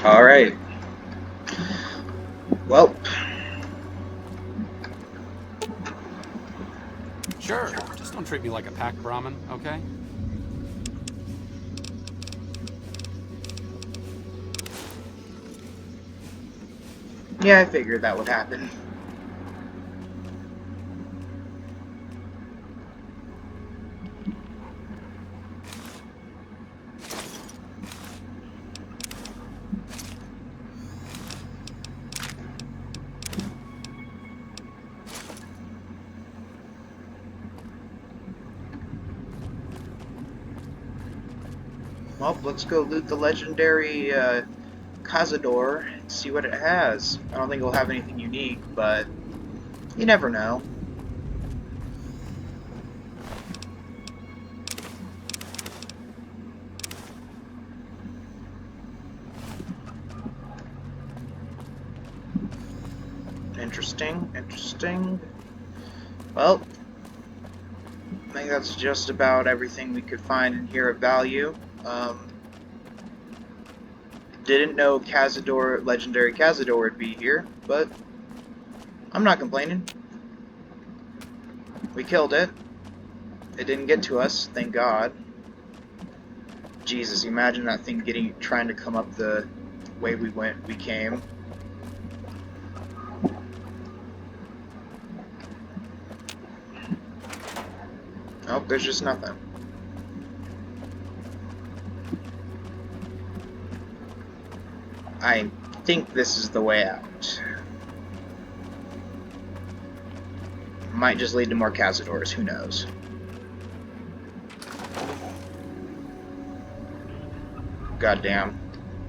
All right. Well, Sure, just don't treat me like a pack Brahmin, okay? yeah, I figured that would happen. Well, let's go loot the legendary Cazador and see what it has. I don't think it'll have anything unique, but you never know. Interesting, interesting. Well, I think that's just about everything we could find in here of value. Didn't know Cazador, legendary Cazador would be here, but I'm not complaining. We killed it. It didn't get to us, thank God. Jesus, imagine that thing trying to come up the way we came. Oh, there's just nothing. I think this is the way out. Might just lead to more Cazadors, who knows. Goddamn.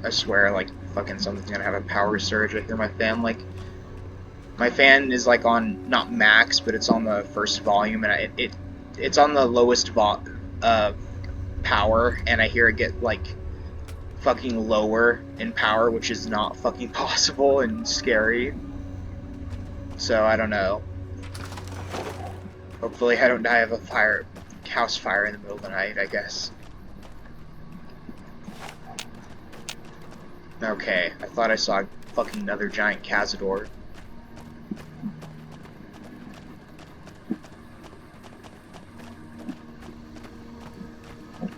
I swear, like, fucking something's gonna have a power surge. I hear my fan, like, my fan is, like, on, not max, but it's on the first volume, and it's on the lowest power, and I hear it get, like, fucking lower in power, which is not fucking possible and scary. So, I don't know. Hopefully I don't die of a house fire in the middle of the night, I guess. Okay, I thought I saw fucking another giant Cazador.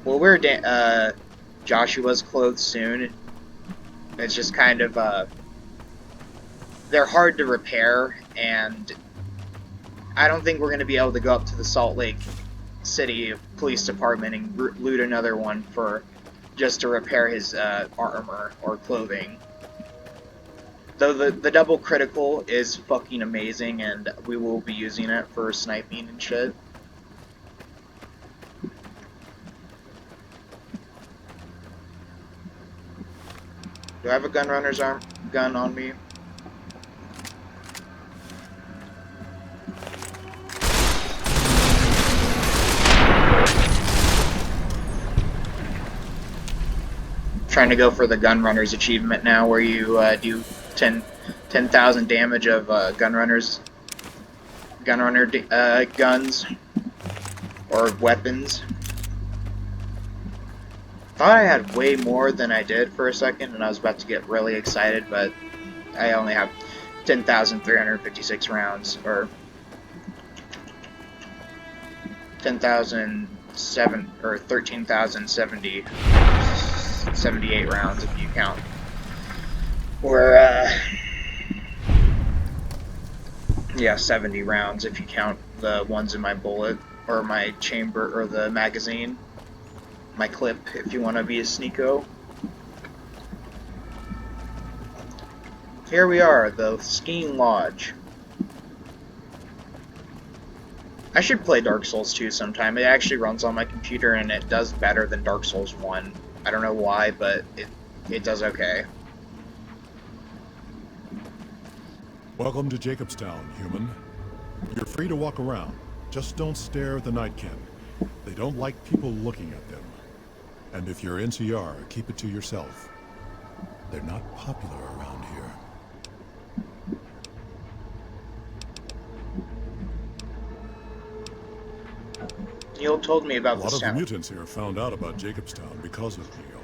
Well, we're Joshua's clothes soon. It's just kind of they're hard to repair, and I don't think we're going to be able to go up to the Salt Lake City Police Department and loot another one for just to repair his armor or clothing. Though the double critical is fucking amazing, and we will be using it for sniping and shit. Do I have a gunrunner's gun on me? Trying to go for the gunrunner's achievement now, where you do 10,000 damage of gunrunner guns or weapons. Thought I had way more than I did for a second, and I was about to get really excited, but I only have 10,356 rounds, or 10,007 or 13,078 rounds if you count. Or yeah, 70 rounds if you count the ones in my bullet or my chamber or the magazine. My clip, if you want to be a sneako. Here we are, the Skiing Lodge. I should play Dark Souls 2 sometime. It actually runs on my computer and it does better than Dark Souls 1. I don't know why, but it does okay. Welcome to Jacobstown, human. You're free to walk around. Just don't stare at the Nightkin. They don't like people looking at them. And if you're NCR, keep it to yourself. They're not popular around here. Neil told me about A this lot of the town. mutants here found out about Jacobstown because of Neil.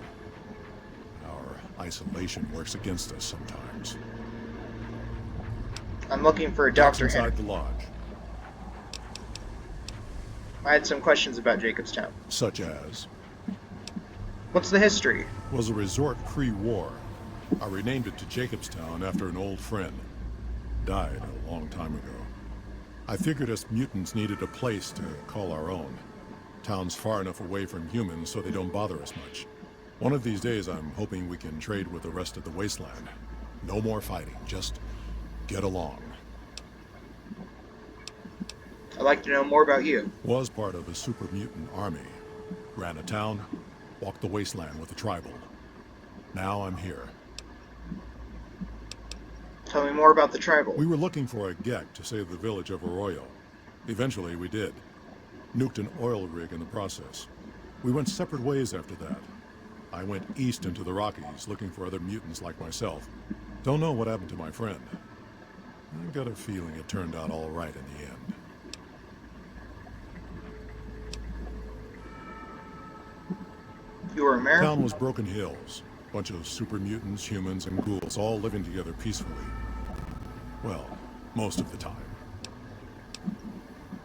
Our Isolation works against us sometimes. I'm looking for a Doc's Dr. Henry. inside the lodge, I had some questions about Jacobstown. such as What's the history? was a resort pre-war. I renamed it to Jacobstown after an old friend. Died a long time ago. I figured us mutants needed a place to call our own. Town's far enough away from humans so they don't bother us much. One of these days I'm hoping we can trade with the rest of the wasteland. No more fighting, just get along. I'd like to know more about you. Was part of a super mutant army. Ran a town, walked the wasteland with a tribal. Now I'm here. Tell me more about the tribal. We were looking for a Gek to save the village of Arroyo. Eventually we did. Nuked an oil rig in the process. We went separate ways after that. I went east into the Rockies looking for other mutants like myself. Don't know what happened to my friend. I've got a feeling it turned out all right in the end. You were American? Town was Broken Hills. Bunch of super mutants, humans, and ghouls all living together peacefully. Well, most of the time.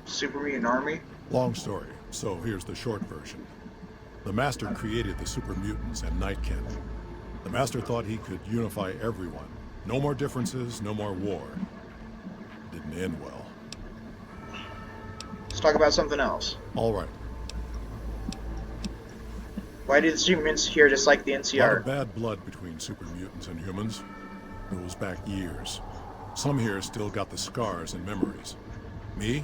Super Mutant Army? Long story, so here's the short version. The Master created the super mutants and Nightkin. The Master thought he could unify everyone. No more differences, no more war. Didn't end well. Let's talk about something else. All right. Why do the super mutants here just like the A lot NCR? of bad blood between super mutants and humans. Goes back years. Some here still got the scars and memories. Me?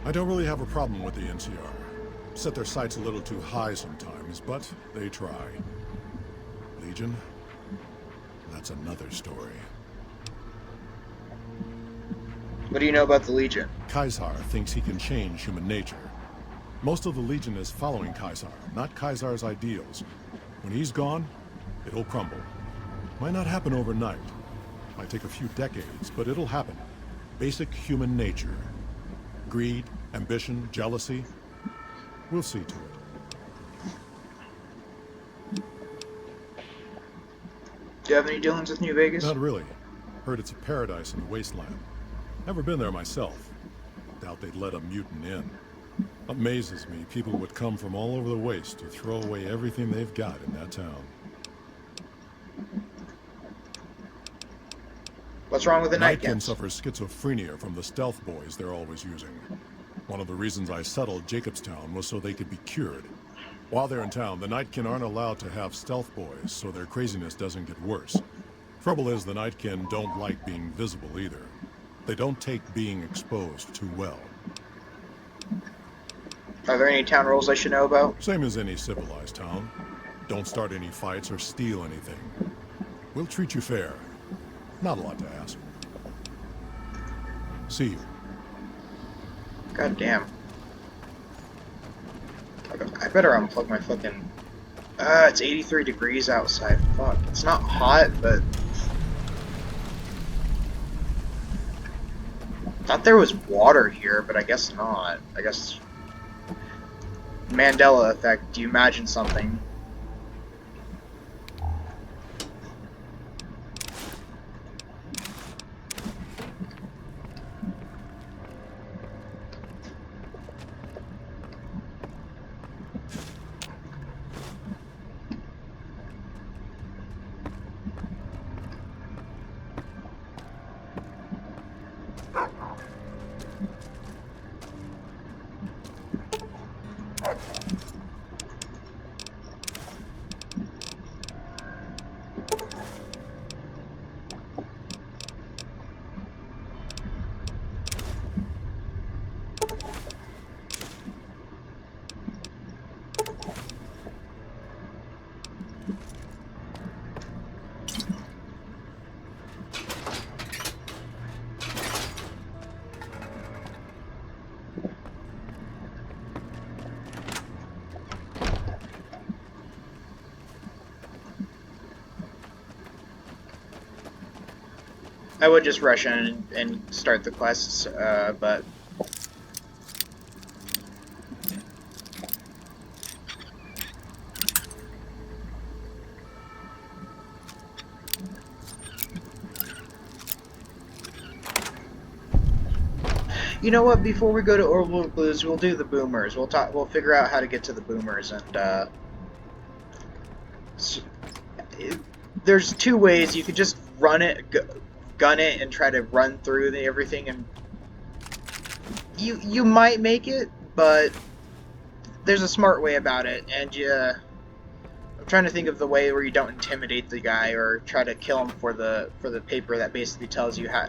I don't really have a problem with the NCR. Set their sights a little too high sometimes, but they try. Legion? That's another story. What do you know about the Legion? Kaisar thinks he can change human nature. Most of the Legion is following Kaisar, not Kaisar's ideals. When he's gone, it'll crumble. Might not happen overnight. Might take a few decades, but it'll happen. Basic human nature. Greed, ambition, jealousy. We'll see to it. Do you have any dealings with New Vegas? Not really. Heard it's a paradise in the wasteland. Never been there myself. Doubt they'd let a mutant in. Amazes me people would come from all over the waste to throw away everything they've got in that town. What's wrong with the Nightkin Nightkins? suffers schizophrenia from the stealth boys they're always using. One of the reasons I settled Jacobstown was so they could be cured. While they're in town, the Nightkin aren't allowed to have stealth boys, so their craziness doesn't get worse. Trouble is, the Nightkin don't like being visible either. They don't take being exposed too well. Are there any town rules I should know about? Same as any civilized town. Don't start any fights or steal anything. We'll treat you fair. Not a lot to ask. See you. God damn. I better unplug my fucking... it's 83 degrees outside. Fuck. It's not hot, but... Thought there was water here, but I guess not. I guess... Mandela effect. Do you imagine something? I would just rush in and start the quests, but... You know what? Before we go to Orbital Blues, we'll do the boomers. We'll talk. We'll figure out how to get to the boomers, and there's two ways. You could just run it, gun it, and try to run through everything, and you might make it, but there's a smart way about it, and I'm trying to think of the way where you don't intimidate the guy or try to kill him for the paper that basically tells you how.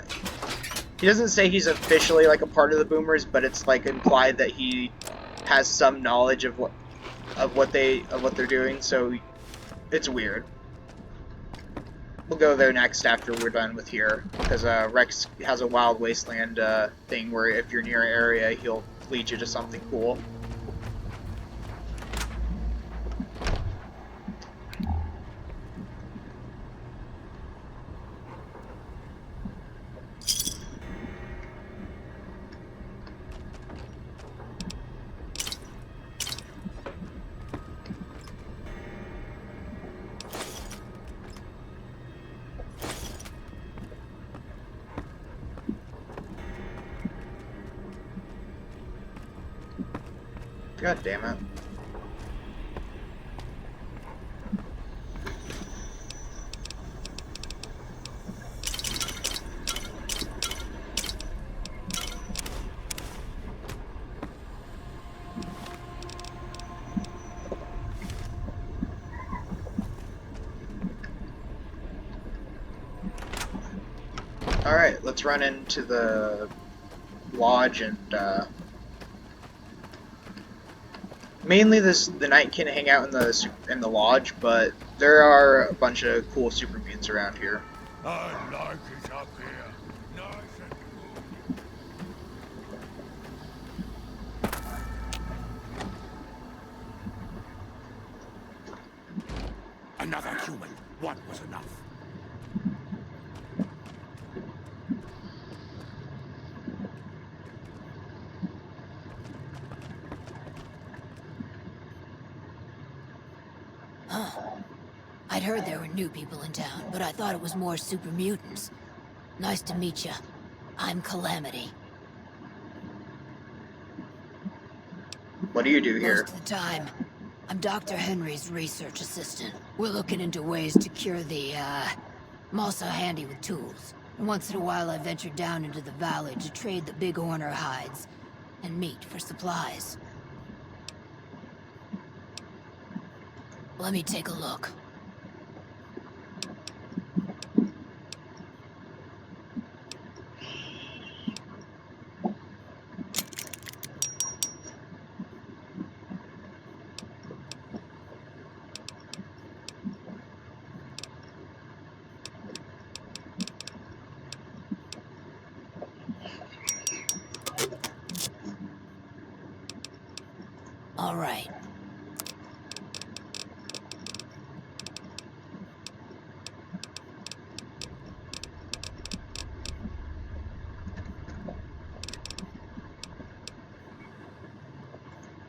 He doesn't say he's officially like a part of the boomers, but it's like implied that he has some knowledge of what they're doing. So it's weird. We'll go there next after we're done with here, because Rex has a Wild Wasteland thing where if you're near an area, he'll lead you to something cool. God damn it. Alright, let's run into the lodge and mainly the Night can hang out in the lodge, but there are a bunch of cool super mutants around here. I like it up here. Nice and Another human. One was enough. I'd heard there were new people in town, but I thought it was more super mutants. Nice to meet you. I'm Calamity. What do you do here? Most of the time, I'm Dr. Henry's research assistant. We're looking into ways to cure the, I'm also handy with tools. And once in a while I venture down into the valley to trade the big horner hides and meat for supplies. Let me take a look. All right.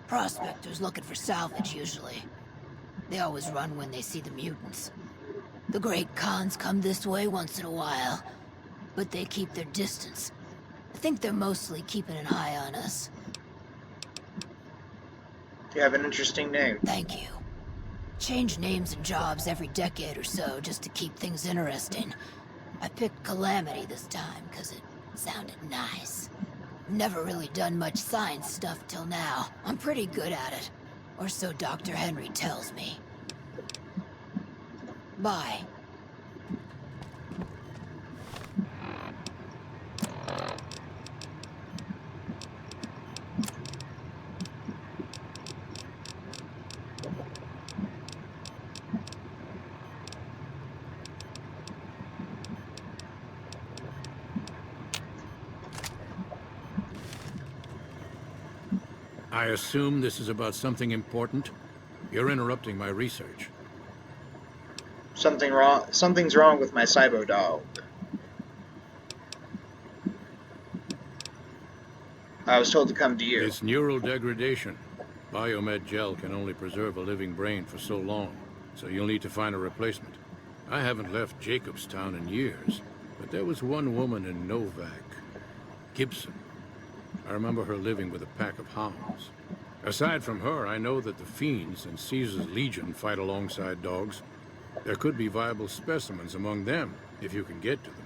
Prospectors looking for salvage, usually. They always run when they see the mutants. The Great Khans come this way once in a while, but they keep their distance. I think they're mostly keeping an eye on us. You have an interesting name. Thank you. Change names and jobs every decade or so just to keep things interesting. I picked Calamity this time because it sounded nice. Never really done much science stuff till now. I'm pretty good at it. Or so Dr. Henry tells me. Bye. I assume this is about something important? You're interrupting my research. Something's wrong with my Cybo dog. I was told to come to you. It's neural degradation. Biomed gel can only preserve a living brain for so long, so you'll need to find a replacement. I haven't left Jacobstown in years, but there was one woman in Novac, Gibson. I remember her living with a pack of hounds. Aside from her, I know that the Fiends and Caesar's Legion fight alongside dogs. There could be viable specimens among them, if you can get to them.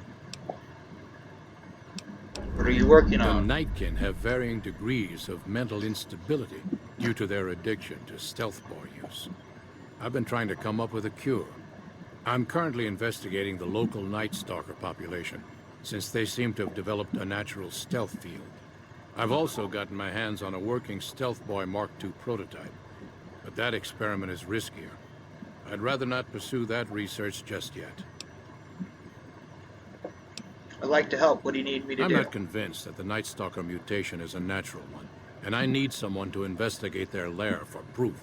What are you working The on? Nightkin have varying degrees of mental instability due to their addiction to stealth boy use. I've been trying to come up with a cure. I'm currently investigating the local Night Stalker population, since they seem to have developed a natural stealth field. I've also gotten my hands on a working Stealth Boy Mark II prototype, but that experiment is riskier. I'd rather not pursue that research just yet. I'd like to help. What do you need me to I'm do? not convinced that the Night Stalker mutation is a natural one, and I need someone to investigate their lair for proof.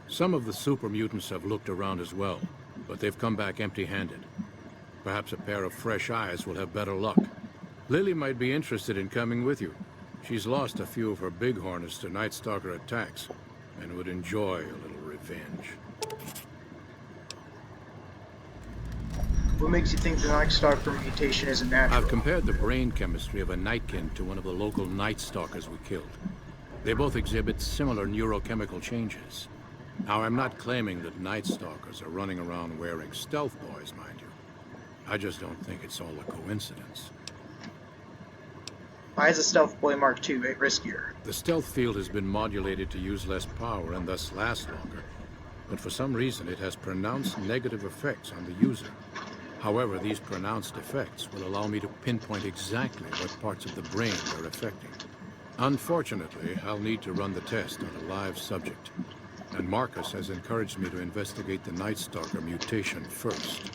Some of the super mutants have looked around as well, but they've come back empty-handed. Perhaps a pair of fresh eyes will have better luck. Lily might be interested in coming with you. She's lost a few of her bighorners to Night Stalker attacks, and would enjoy a little revenge. What makes you think the Night Stalker mutation isn't natural? I've compared the brain chemistry of a Nightkin to one of the local Night Stalkers we killed. They both exhibit similar neurochemical changes. Now, I'm not claiming that Night Stalkers are running around wearing stealth boys, mind you. I just don't think it's all a coincidence. Why is a Stealth Boy Mark II riskier? The stealth field has been modulated to use less power and thus last longer, but for some reason it has pronounced negative effects on the user. However, these pronounced effects will allow me to pinpoint exactly what parts of the brain they're affecting. Unfortunately, I'll need to run the test on a live subject, and Marcus has encouraged me to investigate the Night Stalker mutation first.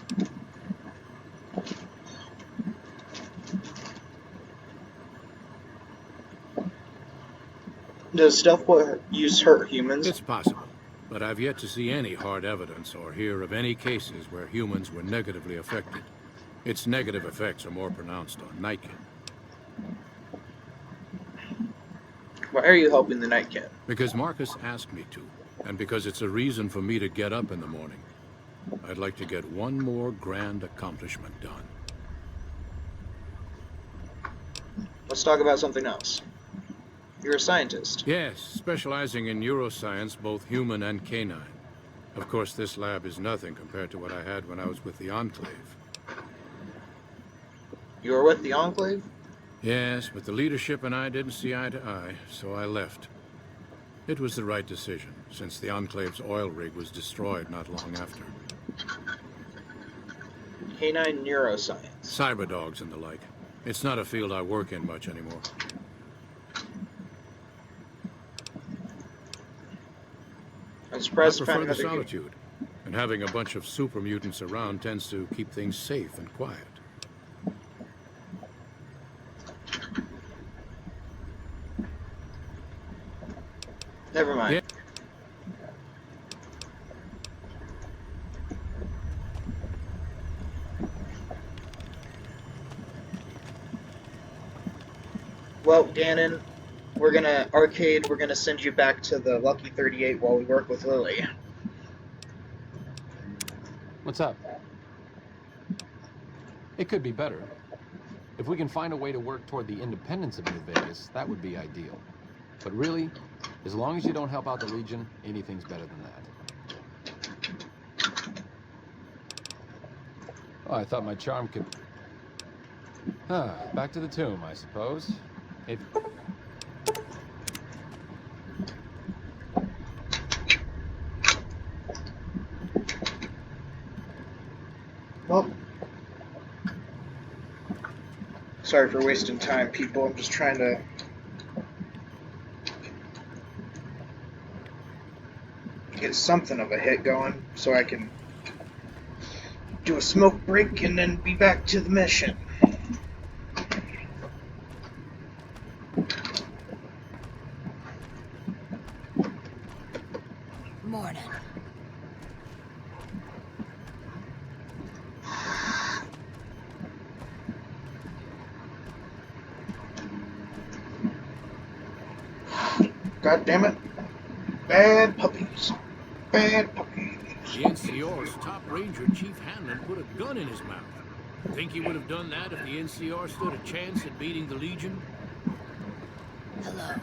Does Stealth Boy use hurt humans? It's possible, but I've yet to see any hard evidence or hear of any cases where humans were negatively affected. Its negative effects are more pronounced on Nightkin. Why are you helping the Nightkin? Because Marcus asked me to, and because it's a reason for me to get up in the morning. I'd like to get one more grand accomplishment done. Let's talk about something else. You're a scientist. Yes, specializing in neuroscience, both human and canine. Of course, this lab is nothing compared to what I had when I was with the Enclave. You were with the Enclave? Yes, but the leadership and I didn't see eye to eye, so I left. It was the right decision, since the Enclave's oil rig was destroyed not long after. Canine neuroscience. Cyberdogs and the like. It's not a field I work in much anymore. I'm I surprised to find prefer the another solitude, and having a bunch of super mutants around tends to keep things safe and quiet. Never mind. Yeah. Well, Gannon, we're gonna send you back to the Lucky 38 while we work with Lily. What's up? It could be better. If we can find a way to work toward the independence of New Vegas, that would be ideal. But really, as long as you don't help out the Legion, anything's better than that. Oh, I thought my charm could... back to the tomb, I suppose. If... Well, sorry for wasting time, people. I'm just trying to get something of a hit going so I can do a smoke break and then be back to the mission. Morning. God damn it. Bad puppies. Bad puppies. The NCR's top ranger, Chief Hanlon, put a gun in his mouth. Think he would have done that if the NCR stood a chance at beating the Legion? Hello.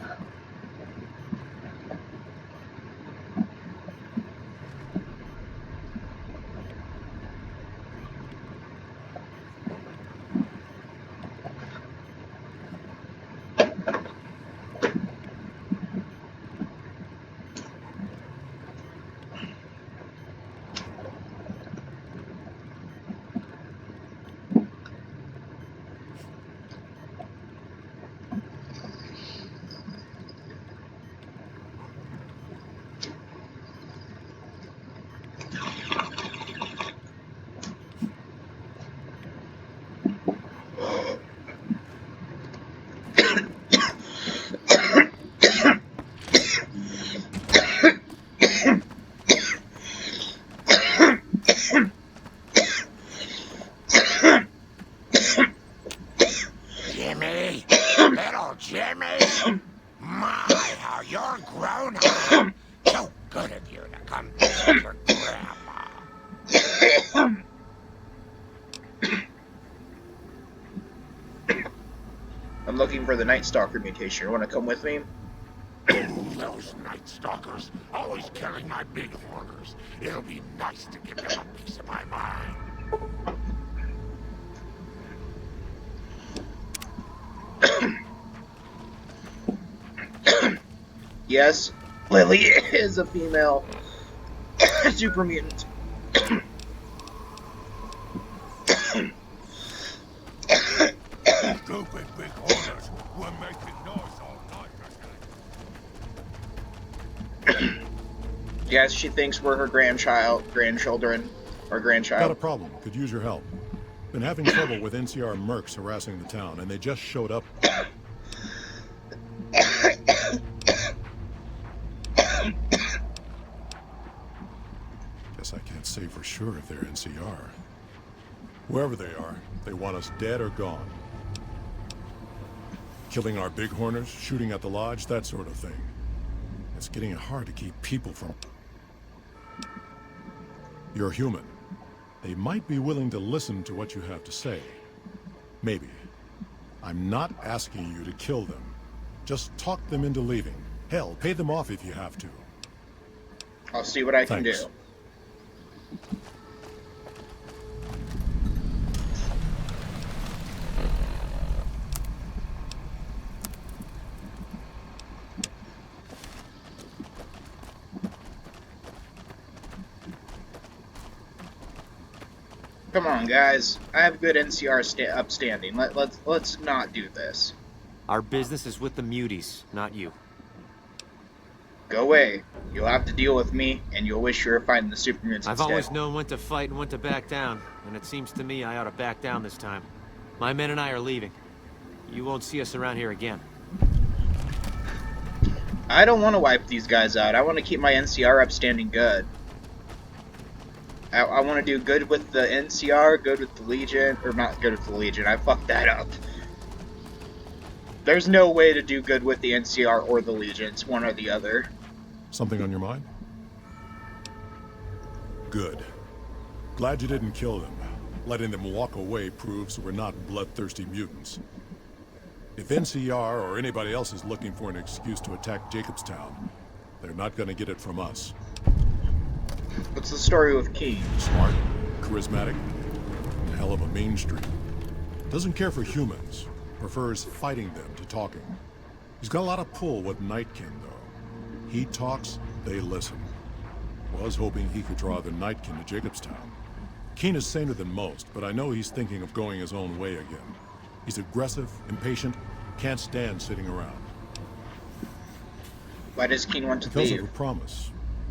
Jimmy! Little Jimmy! My, how you're grown up! So good of you to come visit your grandma. I'm looking for the Night Stalker mutation. You want to come with me? Those Night Stalkers, always killing my big hoarders. It'll be nice to give them a piece of my mind. Yes, Lily is a female super mutant. Stupid big hoarders were making noise all night. Yes, she thinks we're her grandchildren, or Got a grandchild. problem. Could use your help. Been having trouble with NCR mercs harassing the town, and they just showed up. Guess I can't say for sure if they're NCR. Whoever they want us dead or gone. Killing our bighorners, shooting at the lodge, that sort of thing. It's getting hard to keep people from... You're human. They might be willing to listen to what you have to say. Maybe. I'm not asking you to kill them. Just talk them into leaving. Hell, pay them off if you have to. I'll see what I can Thanks. do. Come on, guys. I have good NCR upstanding. Let's not do this. Our business is with the muties, not you. Go away. You'll have to deal with me, and you'll wish you were fighting the super mutants I've instead. always known when to fight and when to back down, and it seems to me I ought to back down this time. My men and I are leaving. You won't see us around here again. I don't want to wipe these guys out. I want to keep my NCR upstanding good. I want to do good with the NCR, good with the Legion, or not good with the Legion. I fucked that up. There's no way to do good with the NCR or the Legion. It's one or the other. Something on your mind? Good. Glad you didn't kill them. Letting them walk away proves we're not bloodthirsty mutants. If NCR or anybody else is looking for an excuse to attack Jacobstown, they're not gonna get it from us. What's the story with Keen? Smart, charismatic, and a hell of a mean streak. Doesn't care for humans. Prefers fighting them to talking. He's got a lot of pull with Nightkin, though. He talks, they listen. Was hoping he could draw the Nightkin to Jacobstown. Keen is saner than most, but I know he's thinking of going his own way again. He's aggressive, impatient, can't stand sitting around. Why does Keen want to Because of leave? a promise,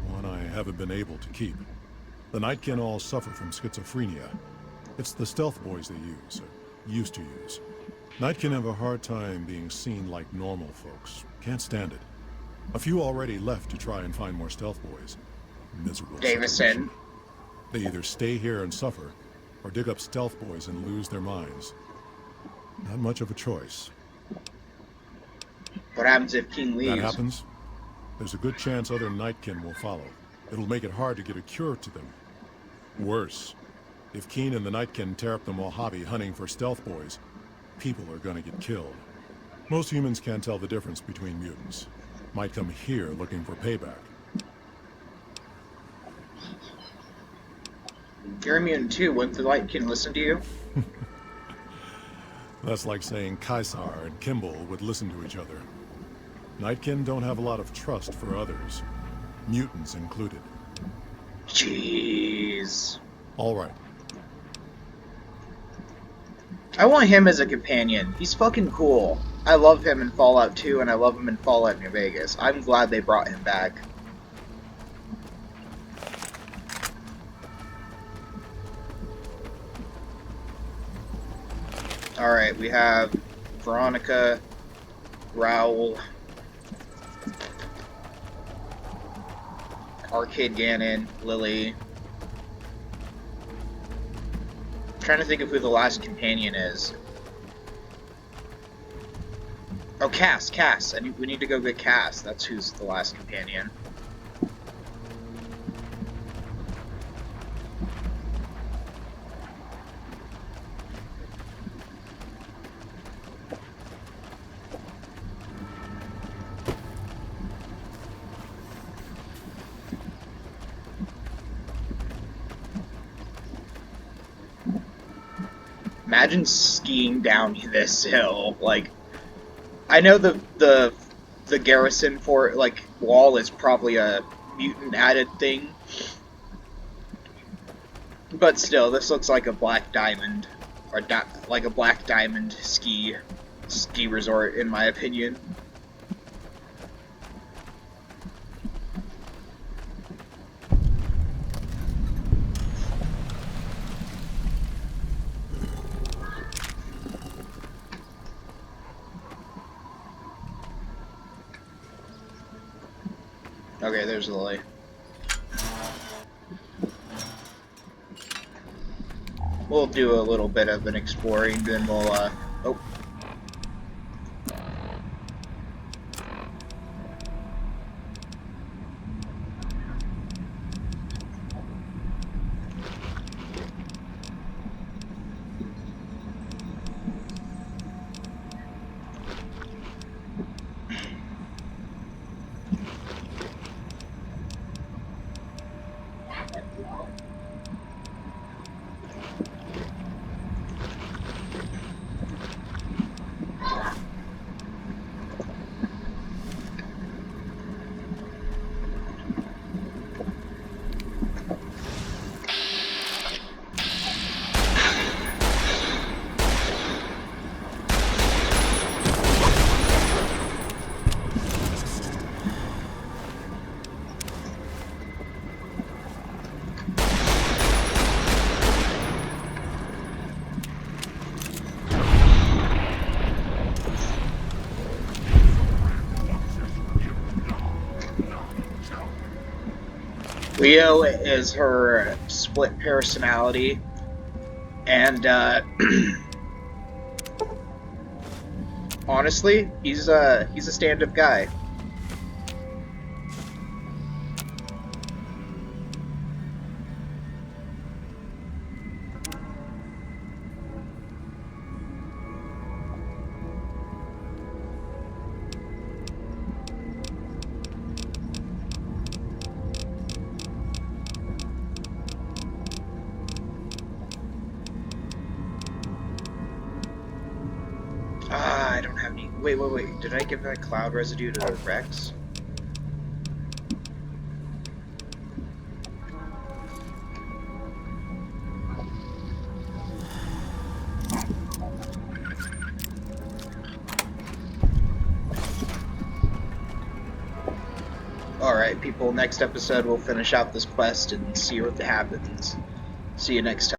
one I haven't been able to keep. The Nightkin all suffer from schizophrenia. It's the stealth boys they use, or used to use. Nightkin have a hard time being seen like normal folks. Can't stand it. A few already left to try and find more stealth boys. Miserable Davison. situation. They either stay here and suffer, or dig up stealth boys and lose their minds. Not much of a choice. What happens if Keen leaves? That happens, there's a good chance other Nightkin will follow. It'll make it hard to get a cure to them. Worse, if Keen and the Nightkin tear up the Mojave hunting for stealth boys, people are gonna get killed. Most humans can't tell the difference between mutants. Might come here looking for payback. You're a mutant too. Wouldn't the Nightkin listen to you? That's like saying Caesar and Kimball would listen to each other. Nightkin don't have a lot of trust for others, mutants included. Jeez. All right. I want him as a companion. He's fucking cool. I love him in Fallout 2, and I love him in Fallout New Vegas. I'm glad they brought him back. Alright, we have Veronica, Raoul, Arcade Gannon, Lily. I'm trying to think of who the last companion is. Oh, Cass. We need to go get Cass. That's who's the last companion. Imagine skiing down this hill. Like, I know the garrison for like wall is probably a mutant added thing, but still, this looks like a Black Diamond or like a Black Diamond ski resort, in my opinion. Okay, there's Lily. We'll do a little bit of an exploring, then we'll, oh. Leo is her split personality, and honestly, he's a stand-up guy. I don't have any. Wait. Did I give that cloud residue to Rex? Alright, people, next episode we'll finish out this quest and see what happens. See you next time.